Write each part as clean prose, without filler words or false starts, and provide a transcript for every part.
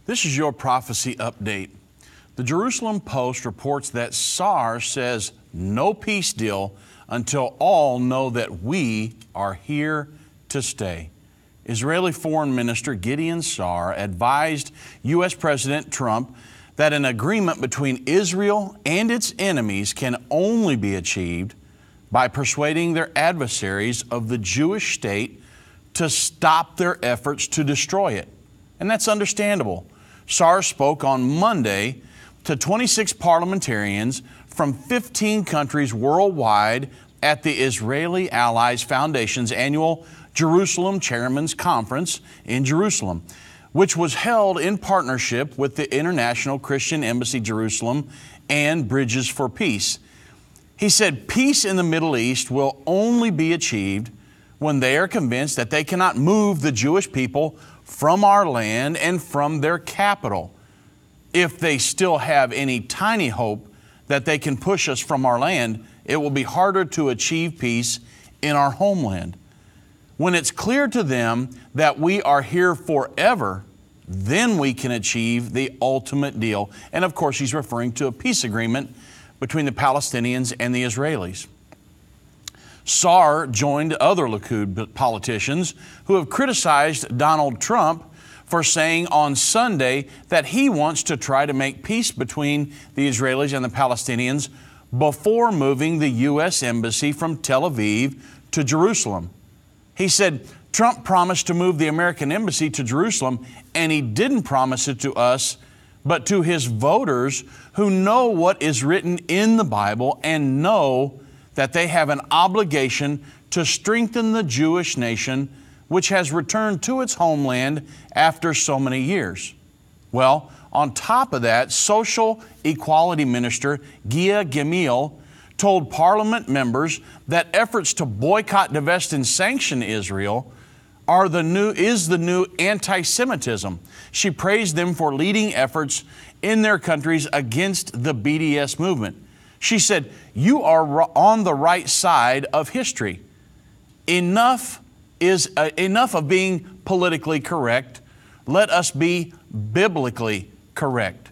This is your prophecy update. The Jerusalem Post reports that SAR says no peace deal until all know that we are here to stay. Israeli Foreign Minister Gideon Sa'ar advised U.S. President Trump that an agreement between Israel and its enemies can only be achieved by persuading their adversaries of the Jewish state to stop their efforts to destroy it. And that's understandable. Sa'ar spoke on Monday to 26 parliamentarians from 15 countries worldwide at the Israeli Allies Foundation's annual Jerusalem Chairman's Conference in Jerusalem, which was held in partnership with the International Christian Embassy Jerusalem and Bridges for Peace. He said peace in the Middle East will only be achieved when they are convinced that they cannot move the Jewish people from our land and from their capital. If they still have any tiny hope that they can push us from our land, it will be harder to achieve peace in our homeland. When it's clear to them that we are here forever, then we can achieve the ultimate deal. And of course, he's referring to a peace agreement between the Palestinians and the Israelis. Sa'ar joined other Likud politicians who have criticized Donald Trump for saying on Sunday that he wants to try to make peace between the Israelis and the Palestinians before moving the U.S. Embassy from Tel Aviv to Jerusalem. He said, Trump promised to move the American Embassy to Jerusalem, and he didn't promise it to us, but to his voters who know what is written in the Bible and know that they have an obligation to strengthen the Jewish nation, which has returned to its homeland after so many years. Well, on top of that, Social Equality Minister Gia Gemiel told Parliament members that efforts to boycott, divest, and sanction Israel is the new anti-Semitism. She praised them for leading efforts in their countries against the BDS movement. She said, "You are on the right side of history. Enough of being politically correct. Let us be biblically correct."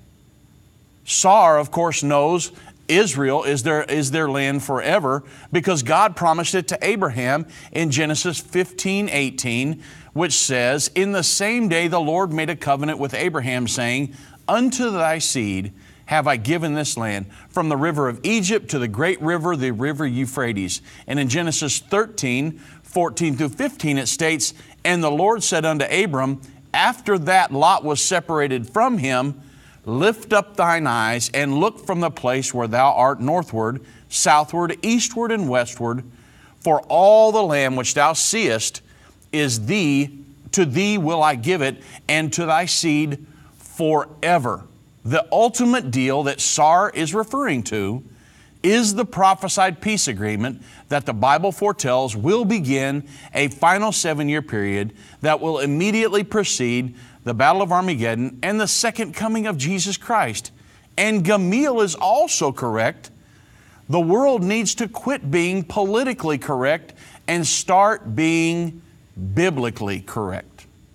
Sa'ar, of course, knows Israel is their land forever because God promised it to Abraham in Genesis 15:18, which says, "In the same day the Lord made a covenant with Abraham, saying, Unto thy seed have I given this land, from the river of Egypt to the great river, the river Euphrates." And in Genesis 13:14-15, it states, "And the Lord said unto Abram, after that Lot was separated from him, Lift up thine eyes and look from the place where thou art northward, southward, eastward, and westward, for all the land which thou seest is to thee will I give it, and to thy seed forever." The ultimate deal that Sa'ar is referring to is the prophesied peace agreement that the Bible foretells will begin a final 7-year period that will immediately precede the Battle of Armageddon and the second coming of Jesus Christ. And Gemiel is also correct. The world needs to quit being politically correct and start being biblically correct.